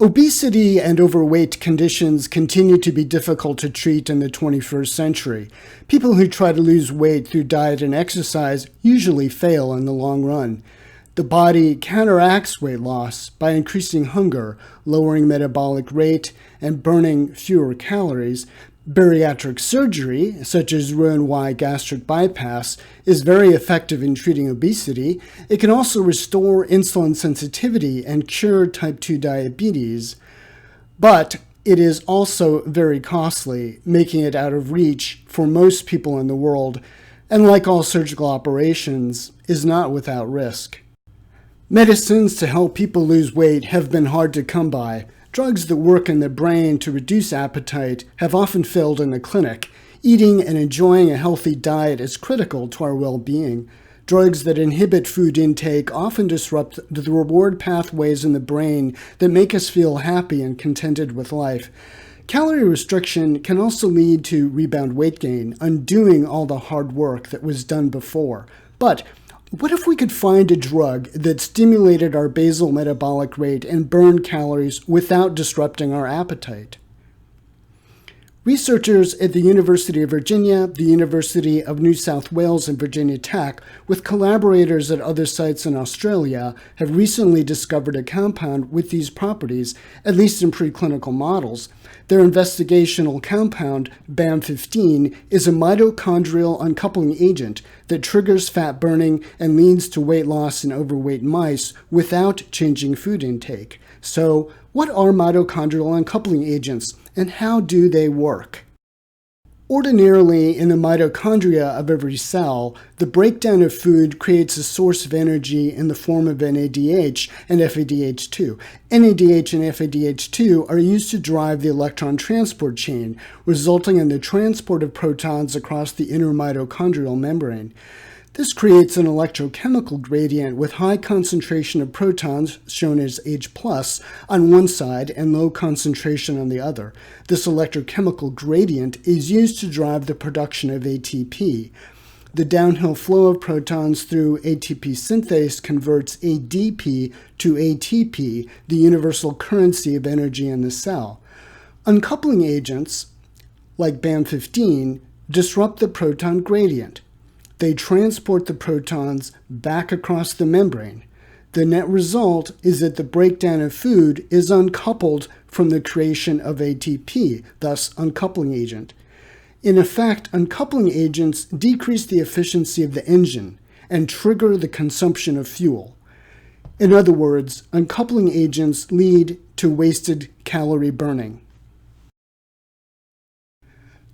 Obesity and overweight conditions continue to be difficult to treat in the 21st century. People who try to lose weight through diet and exercise usually fail in the long run. The body counteracts weight loss by increasing hunger, lowering metabolic rate, and burning fewer calories. Bariatric surgery, such as Roux-en-Y gastric bypass, is very effective in treating obesity. It can also restore insulin sensitivity and cure type 2 diabetes. But it is also very costly, making it out of reach for most people in the world, and like all surgical operations, is not without risk. Medicines to help people lose weight have been hard to come by. Drugs that work in the brain to reduce appetite have often failed in the clinic. Eating and enjoying a healthy diet is critical to our well-being. Drugs that inhibit food intake often disrupt the reward pathways in the brain that make us feel happy and contented with life. Calorie restriction can also lead to rebound weight gain, undoing all the hard work that was done before. But what if we could find a drug that stimulated our basal metabolic rate and burned calories without disrupting our appetite? Researchers at the University of Virginia, the University of New South Wales, and Virginia Tech, with collaborators at other sites in Australia, have recently discovered a compound with these properties, at least in preclinical models. Their investigational compound, BAM15, is a mitochondrial uncoupling agent that triggers fat burning and leads to weight loss in overweight mice without changing food intake. So, what are mitochondrial uncoupling agents, and how do they work? Ordinarily, in the mitochondria of every cell, the breakdown of food creates a source of energy in the form of NADH and FADH2. NADH and FADH2 are used to drive the electron transport chain, resulting in the transport of protons across the inner mitochondrial membrane. This creates an electrochemical gradient with high concentration of protons, shown as H+, on one side and low concentration on the other. This electrochemical gradient is used to drive the production of ATP. The downhill flow of protons through ATP synthase converts ADP to ATP, the universal currency of energy in the cell. Uncoupling agents, like BAM15, disrupt the proton gradient. They transport the protons back across the membrane. The net result is that the breakdown of food is uncoupled from the creation of ATP, thus uncoupling agent. In effect, uncoupling agents decrease the efficiency of the engine and trigger the consumption of fuel. In other words, uncoupling agents lead to wasted calorie burning.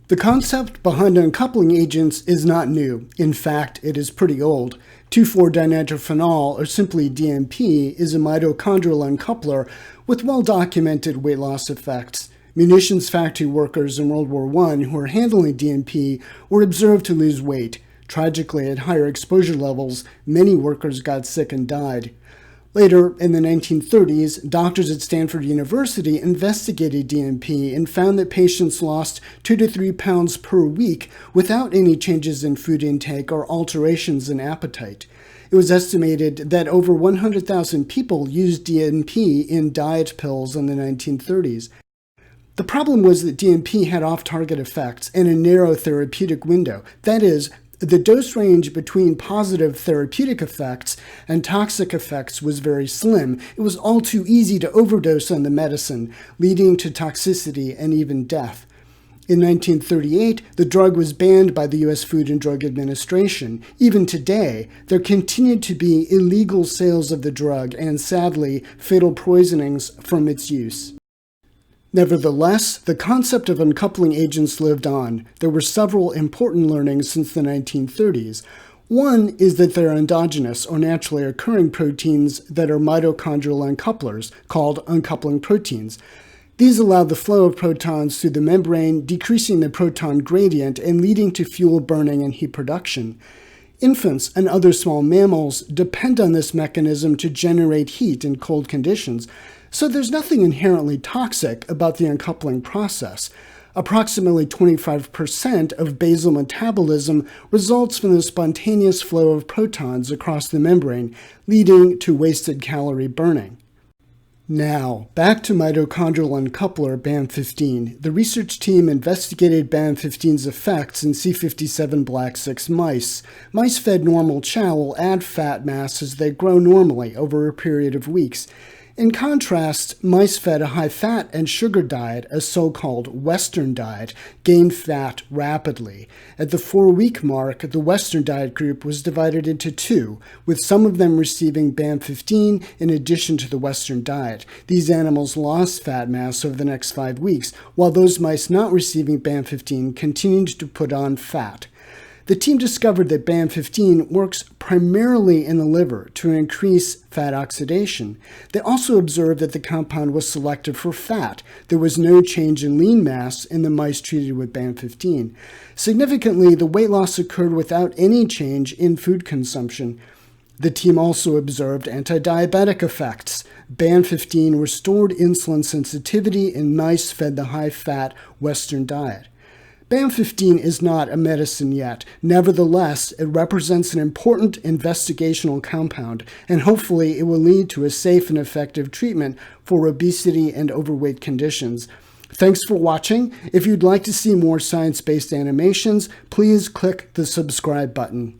The concept behind uncoupling agents is not new. In fact, it is pretty old. 2,4-dinitrophenol, or simply DNP, is a mitochondrial uncoupler with well-documented weight loss effects. Munitions factory workers in World War I who were handling DNP were observed to lose weight. Tragically, at higher exposure levels, many workers got sick and died. Later, in the 1930s, doctors at Stanford University investigated DNP and found that patients lost 2 to 3 pounds per week without any changes in food intake or alterations in appetite. It was estimated that over 100,000 people used DNP in diet pills in the 1930s. The problem was that DNP had off-target effects and a narrow therapeutic window. That is, the dose range between positive therapeutic effects and toxic effects was very slim. It was all too easy to overdose on the medicine, leading to toxicity and even death. In 1938, the drug was banned by the U.S. Food and Drug Administration. Even today, there continued to be illegal sales of the drug and, sadly, fatal poisonings from its use. Nevertheless, the concept of uncoupling agents lived on. There were several important learnings since the 1930s. One is that there are endogenous or naturally occurring proteins that are mitochondrial uncouplers, called uncoupling proteins. These allow the flow of protons through the membrane, decreasing the proton gradient and leading to fuel burning and heat production. Infants and other small mammals depend on this mechanism to generate heat in cold conditions. So there's nothing inherently toxic about the uncoupling process. Approximately 25% of basal metabolism results from the spontaneous flow of protons across the membrane, leading to wasted calorie burning. Now, back to mitochondrial uncoupler BAM15. The research team investigated BAM15's effects in C57 black 6 mice. Mice fed normal chow will add fat mass as they grow normally over a period of weeks. In contrast, mice fed a high-fat and sugar diet, a so-called Western diet, gained fat rapidly. At the 4-week mark, the Western diet group was divided into two, with some of them receiving BAM15 in addition to the Western diet. These animals lost fat mass over the next 5 weeks, while those mice not receiving BAM15 continued to put on fat. The team discovered that BAM15 works primarily in the liver to increase fat oxidation. They also observed that the compound was selective for fat. There was no change in lean mass in the mice treated with BAM15. Significantly, the weight loss occurred without any change in food consumption. The team also observed anti-diabetic effects. BAM15 restored insulin sensitivity in mice fed the high-fat Western diet. BAM15 is not a medicine yet. Nevertheless, it represents an important investigational compound, and hopefully it will lead to a safe and effective treatment for obesity and overweight conditions. Thanks for watching. If you'd like to see more science-based animations, please click the subscribe button.